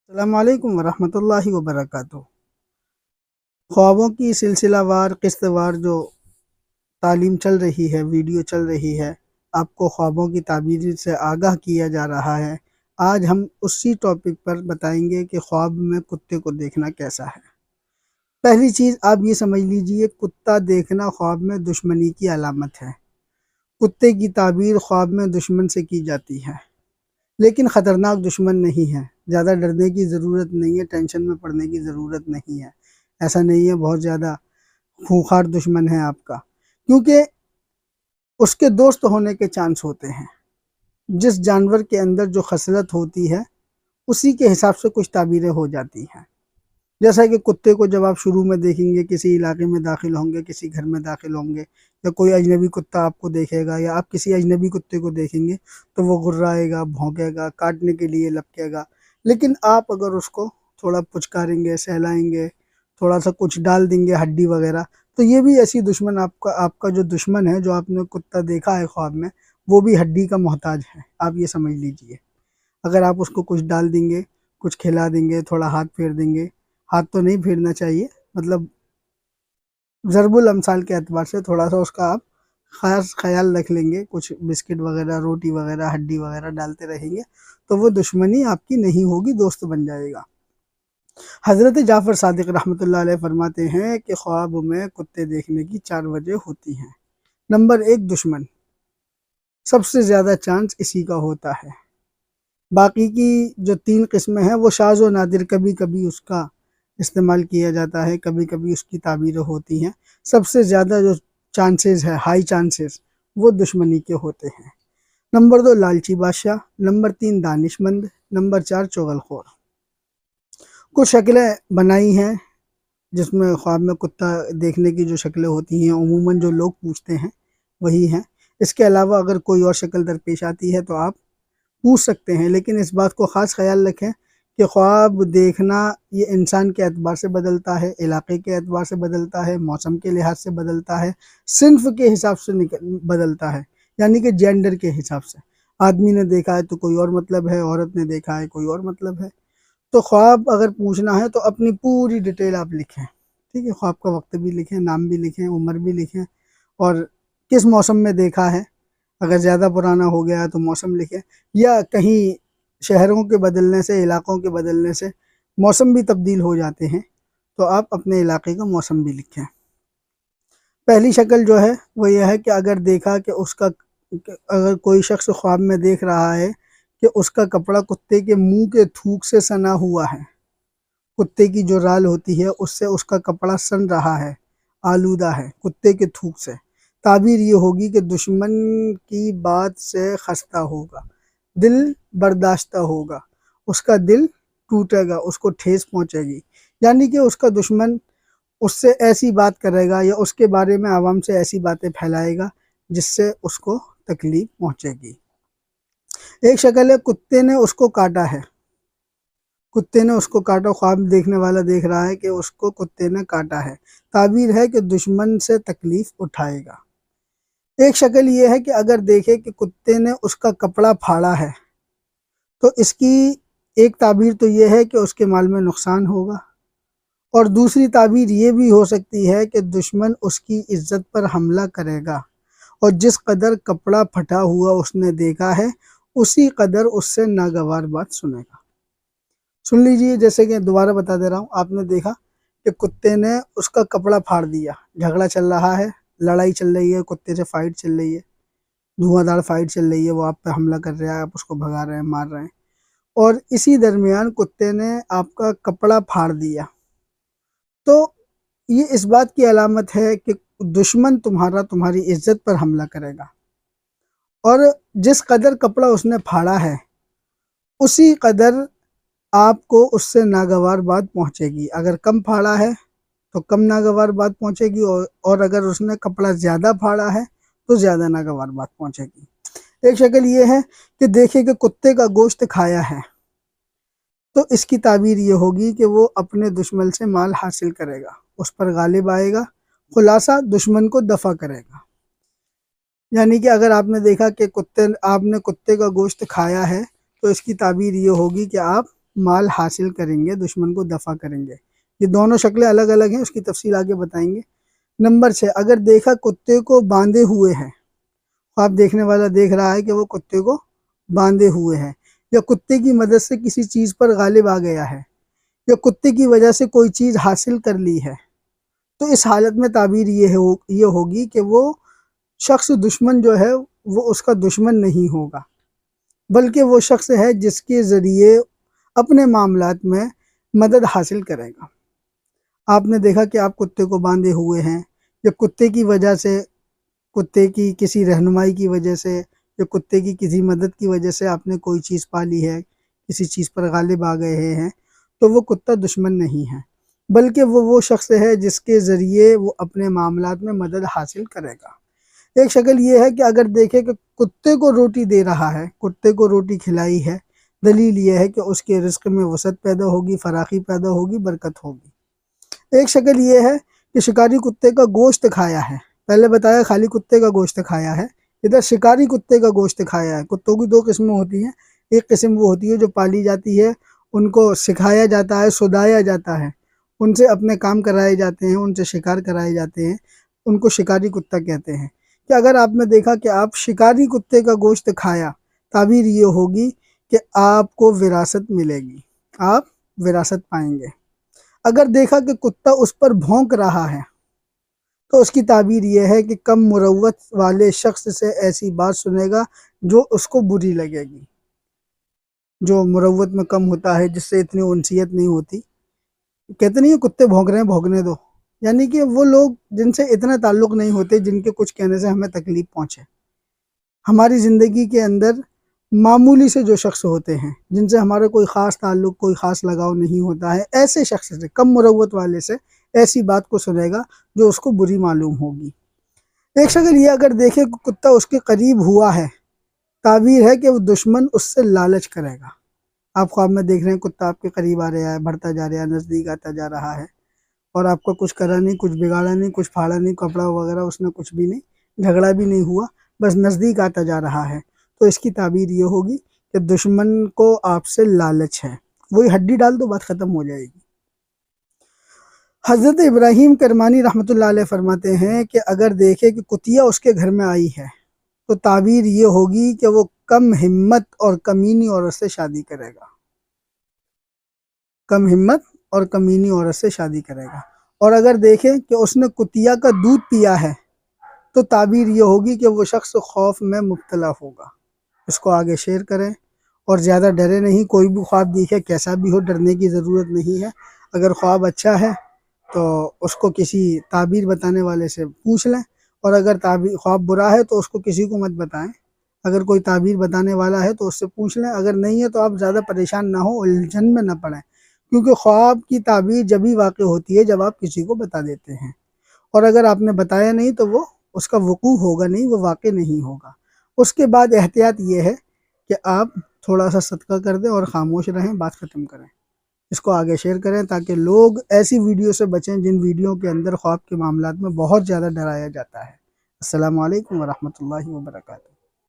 السلام علیکم ورحمۃ اللہ وبرکاتہ۔ خوابوں کی سلسلہ وار قسط وار جو تعلیم چل رہی ہے، ویڈیو چل رہی ہے، آپ کو خوابوں کی تعبیر سے آگاہ کیا جا رہا ہے۔ آج ہم اسی ٹاپک پر بتائیں گے کہ خواب میں کتے کو دیکھنا کیسا ہے۔ پہلی چیز آپ یہ سمجھ لیجئے، کتا دیکھنا خواب میں دشمنی کی علامت ہے۔ کتے کی تعبیر خواب میں دشمن سے کی جاتی ہے، لیکن خطرناک دشمن نہیں ہے۔ زیادہ ڈرنے کی ضرورت نہیں ہے، ٹینشن میں پڑنے کی ضرورت نہیں ہے۔ ایسا نہیں ہے بہت زیادہ خونخوار دشمن ہے آپ کا، کیونکہ اس کے دوست ہونے کے چانس ہوتے ہیں۔ جس جانور کے اندر جو خصلت ہوتی ہے اسی کے حساب سے کچھ تعبیریں ہو جاتی ہیں۔ جیسا کہ کتے کو جب آپ شروع میں دیکھیں گے، کسی علاقے میں داخل ہوں گے، کسی گھر میں داخل ہوں گے، یا کوئی اجنبی کتا آپ کو دیکھے گا، یا آپ کسی اجنبی کتے کو دیکھیں گے تو وہ غرائے گا، بھونکے گا، کاٹنے کے لیے لپکے گا۔ لیکن آپ اگر اس کو تھوڑا پچکاریں گے، سہلائیں گے، تھوڑا سا کچھ ڈال دیں گے ہڈی وغیرہ، تو یہ بھی ایسی دشمن آپ کا جو دشمن ہے، جو آپ نے کتا دیکھا ہے خواب میں، وہ بھی ہڈی کا محتاج ہے۔ آپ یہ سمجھ لیجئے، اگر آپ اس کو کچھ ڈال دیں گے، کچھ کھلا دیں گے، تھوڑا ہاتھ پھیر دیں گے، ہاتھ تو نہیں پھیرنا چاہیے، مطلب ضرب الامثال کے اعتبار سے تھوڑا سا اس کا آپ خاص خیال رکھ لیں گے، کچھ بسکٹ وغیرہ، روٹی وغیرہ، ہڈی وغیرہ ڈالتے رہیں گے، تو وہ دشمنی آپ کی نہیں ہوگی، دوست بن جائے گا۔ حضرت جعفر صادق رحمۃ اللہ علیہ فرماتے ہیں کہ خواب میں کتے دیکھنے کی 4 وجہ ہوتی ہیں۔ نمبر 1، دشمن۔ سب سے زیادہ چانس اسی کا ہوتا ہے۔ باقی کی جو 3 قسمیں ہیں وہ شاذ و نادر، کبھی کبھی اس کا استعمال کیا جاتا ہے، کبھی کبھی اس کی تعبیریں ہوتی ہیں۔ سب سے زیادہ جو چانسز ہے، ہائی چانسز، وہ دشمنی کے ہوتے ہیں۔ نمبر 2، لالچی بادشاہ۔ نمبر 3، دانش مند۔ نمبر 4، چغل خور۔ کچھ شکلیں بنائی ہیں جس میں خواب میں کتا دیکھنے کی جو شکلیں ہوتی ہیں، عموماً جو لوگ پوچھتے ہیں وہی ہیں۔ اس کے علاوہ اگر کوئی اور شکل درپیش آتی ہے تو آپ پوچھ سکتے ہیں، لیکن اس بات کو خاص خیال رکھیں کہ خواب دیکھنا یہ انسان کے اعتبار سے بدلتا ہے، علاقے کے اعتبار سے بدلتا ہے، موسم کے لحاظ سے بدلتا ہے، صنف کے حساب سے بدلتا ہے، یعنی کہ جینڈر کے حساب سے۔ آدمی نے دیکھا ہے تو کوئی اور مطلب ہے، عورت نے دیکھا ہے کوئی اور مطلب ہے۔ تو خواب اگر پوچھنا ہے تو اپنی پوری ڈیٹیل آپ لکھیں، ٹھیک ہے؟ خواب کا وقت بھی لکھیں، نام بھی لکھیں، عمر بھی لکھیں، اور کس موسم میں دیکھا ہے۔ اگر زیادہ پرانا ہو گیا تو موسم لکھیں، یا کہیں شہروں کے بدلنے سے، علاقوں کے بدلنے سے موسم بھی تبدیل ہو جاتے ہیں، تو آپ اپنے علاقے کا موسم بھی لکھیں۔ پہلی شکل جو ہے وہ یہ ہے کہ اگر دیکھا کہ اگر کوئی شخص خواب میں دیکھ رہا ہے کہ اس کا کپڑا کتے کے منہ کے تھوک سے سنا ہوا ہے، کتے کی جو رال ہوتی ہے اس سے اس کا کپڑا سن رہا ہے، آلودہ ہے کتے کے تھوک سے، تعبیر یہ ہوگی کہ دشمن کی بات سے خستہ ہوگا، دل برداشتہ ہوگا، اس کا دل ٹوٹے گا، اس کو ٹھیس پہنچے گی، یعنی کہ اس کا دشمن اس سے ایسی بات کرے گا یا اس کے بارے میں عوام سے ایسی باتیں پھیلائے گا جس سے اس کو تکلیف پہنچے گی۔ ایک شکل ہے کتے نے اس کو کاٹا ہے، کتے نے اس کو کاٹا، خواب دیکھنے والا دیکھ رہا ہے کہ اس کو کتے نے کاٹا ہے، تعبیر ہے کہ دشمن سے تکلیف اٹھائے گا۔ ایک شکل یہ ہے کہ اگر دیکھے کہ کتے نے اس کا کپڑا پھاڑا ہے، تو اس کی ایک تعبیر تو یہ ہے کہ اس کے مال میں نقصان ہوگا، اور دوسری تعبیر یہ بھی ہو سکتی ہے کہ دشمن اس کی عزت پر حملہ کرے گا، اور جس قدر کپڑا پھٹا ہوا اس نے دیکھا ہے اسی قدر اس سے ناگوار بات سنے گا۔ سن لیجئے، جیسے کہ دوبارہ بتا دے رہا ہوں، آپ نے دیکھا کہ کتے نے اس کا کپڑا پھاڑ دیا، جھگڑا چل رہا ہے، لڑائی چل رہی ہے، کتے سے فائٹ چل رہی ہے، دھواں دھار فائٹ چل رہی ہے، وہ آپ پہ حملہ کر رہا ہے، آپ اس کو بھگا رہے ہیں، مار رہے ہیں، اور اسی درمیان کتے نے آپ کا کپڑا پھاڑ دیا، تو یہ اس بات کی علامت ہے کہ دشمن تمہاری عزت پر حملہ کرے گا، اور جس قدر کپڑا اس نے پھاڑا ہے اسی قدر آپ کو اس سے ناگوار بات پہنچے گی۔ اگر کم پھاڑا ہے تو کم ناگوار بات پہنچے گی، اور اگر اس نے کپڑا زیادہ پھاڑا ہے تو زیادہ ناگوار بات پہنچے گی۔ ایک شکل یہ ہے کہ دیکھے کہ کتے کا گوشت کھایا ہے، تو اس کی تعبیر یہ ہوگی کہ وہ اپنے دشمن سے مال حاصل کرے گا، اس پر غالب آئے گا، خلاصہ دشمن کو دفع کرے گا۔ یعنی کہ اگر آپ نے دیکھا کہ آپ نے کتے کا گوشت کھایا ہے تو اس کی تعبیر یہ ہوگی کہ آپ مال حاصل کریں گے، دشمن کو دفع کریں گے۔ یہ دونوں شکلیں الگ الگ ہیں، اس کی تفصیل آگے بتائیں گے۔ نمبر 6، اگر دیکھا کتے کو باندھے ہوئے ہیں، آپ دیکھنے والا دیکھ رہا ہے کہ وہ کتے کو باندھے ہوئے ہیں، یا کتے کی مدد سے کسی چیز پر غالب آ گیا ہے، یا کتے کی وجہ سے کوئی چیز حاصل کر لی ہے، تو اس حالت میں تعبیر یہ ہوگی کہ وہ شخص دشمن جو ہے وہ اس کا دشمن نہیں ہوگا، بلکہ وہ شخص ہے جس کے ذریعے اپنے معاملات میں مدد حاصل کرے گا۔ آپ نے دیکھا کہ آپ کتے کو باندھے ہوئے ہیں، یا کتے کی وجہ سے، کتے کی کسی رہنمائی کی وجہ سے، یا کتے کی کسی مدد کی وجہ سے آپ نے کوئی چیز پا لی ہے، کسی چیز پر غالب آ گئے ہیں، تو وہ کتا دشمن نہیں ہے، بلکہ وہ شخص ہے جس کے ذریعے وہ اپنے معاملات میں مدد حاصل کرے گا۔ ایک شکل یہ ہے کہ اگر دیکھیں کہ کتے کو روٹی دے رہا ہے، کتے کو روٹی کھلائی ہے، دلیل یہ ہے کہ اس کے رزق میں وسعت پیدا ہوگی، فراخی پیدا ہوگی، برکت ہوگی۔ ایک شکل یہ ہے کہ شکاری کتے کا گوشت کھایا ہے، پہلے بتایا خالی کتے کا گوشت کھایا ہے، ادھر شکاری کتے کا گوشت کھایا ہے۔ کتوں کی دو قسمیں ہوتی ہیں، ایک قسم وہ ہوتی ہے جو پالی جاتی ہے، ان کو سکھایا جاتا ہے، سدایا جاتا ہے، ان سے اپنے کام کرائے جاتے ہیں، ان سے شکار کرائے جاتے ہیں، ان کو شکاری کتا کہتے ہیں۔ کہ اگر آپ نے دیکھا کہ آپ شکاری کتے کا گوشت کھایا، تعبیر یہ ہوگی کہ آپ کو وراثت ملے گی، آپ وراثت پائیں گے۔ اگر دیکھا کہ کتا اس پر بھونک رہا ہے، تو اس کی تعبیر یہ ہے کہ کم مروت والے شخص سے ایسی بات سنے گا جو اس کو بری لگے گی۔ جو مروت میں کم ہوتا ہے، جس سے اتنی انسیت نہیں ہوتی، کہتے نہیں کتے بھونک رہے ہیں بھونکنے دو، یعنی کہ وہ لوگ جن سے اتنا تعلق نہیں ہوتے، جن کے کچھ کہنے سے ہمیں تکلیف پہنچے۔ ہماری زندگی کے اندر معمولی سے جو شخص ہوتے ہیں، جن سے ہمارا کوئی خاص تعلق، کوئی خاص لگاؤ نہیں ہوتا ہے، ایسے شخص سے، کم مروت والے سے ایسی بات کو سنے گا جو اس کو بری معلوم ہوگی۔ ایک شکل یہ اگر دیکھے کہ کتا اس کے قریب ہوا ہے، تعبیر ہے کہ وہ دشمن اس سے لالچ کرے گا۔ آپ خواب میں دیکھ رہے ہیں کتا آپ کے قریب آ رہا ہے، بڑھتا جا رہا ہے، نزدیک آتا جا رہا ہے، اور آپ کا کچھ کرا نہیں، کچھ بگاڑا نہیں، کچھ پھاڑا نہیں، کپڑا وغیرہ اس نے کچھ بھی نہیں، جھگڑا بھی نہیں ہوا، بس نزدیک آتا جا رہا ہے، تو اس کی تعبیر یہ ہوگی کہ دشمن کو آپ سے لالچ ہے، وہی ہڈی ڈال دو، بات ختم ہو جائے گی۔ حضرت ابراہیم کرمانی رحمۃ اللہ علیہ فرماتے ہیں کہ اگر دیکھے کہ کتیا اس کے گھر میں آئی ہے، تو تعبیر یہ ہوگی کہ وہ کم ہمت اور کمینی عورت سے شادی کرے گا، کم ہمت اور کمینی عورت سے شادی کرے گا۔ اور اگر دیکھیں کہ اس نے کتیا کا دودھ پیا ہے، تو تعبیر یہ ہوگی کہ وہ شخص خوف میں مبتلا ہوگا۔ اس کو آگے شیئر کریں، اور زیادہ ڈرے نہیں، کوئی بھی خواب دیکھے کیسا بھی ہو، ڈرنے کی ضرورت نہیں ہے۔ اگر خواب اچھا ہے تو اس کو کسی تعبیر بتانے والے سے پوچھ لیں، اور اگر خواب برا ہے تو اس کو کسی کو مت بتائیں۔ اگر کوئی تعبیر بتانے والا ہے تو اس سے پوچھ لیں، اگر نہیں ہے تو آپ زیادہ پریشان نہ ہو، الجھن میں نہ پڑیں، کیونکہ خواب کی تعبیر جبھی واقع ہوتی ہے جب آپ کسی کو بتا دیتے ہیں، اور اگر آپ نے بتایا نہیں تو وہ اس کا وقوع ہوگا نہیں، وہ واقع نہیں ہوگا۔ اس کے بعد احتیاط یہ ہے کہ آپ تھوڑا سا صدقہ کر دیں اور خاموش رہیں، بات ختم کریں۔ اس کو آگے شیئر کریں تاکہ لوگ ایسی ویڈیو سے بچیں جن ویڈیو کے اندر خواب کے معاملات میں بہت زیادہ ڈرایا جاتا ہے۔ السلام علیکم ورحمۃ اللہ وبرکاتہ۔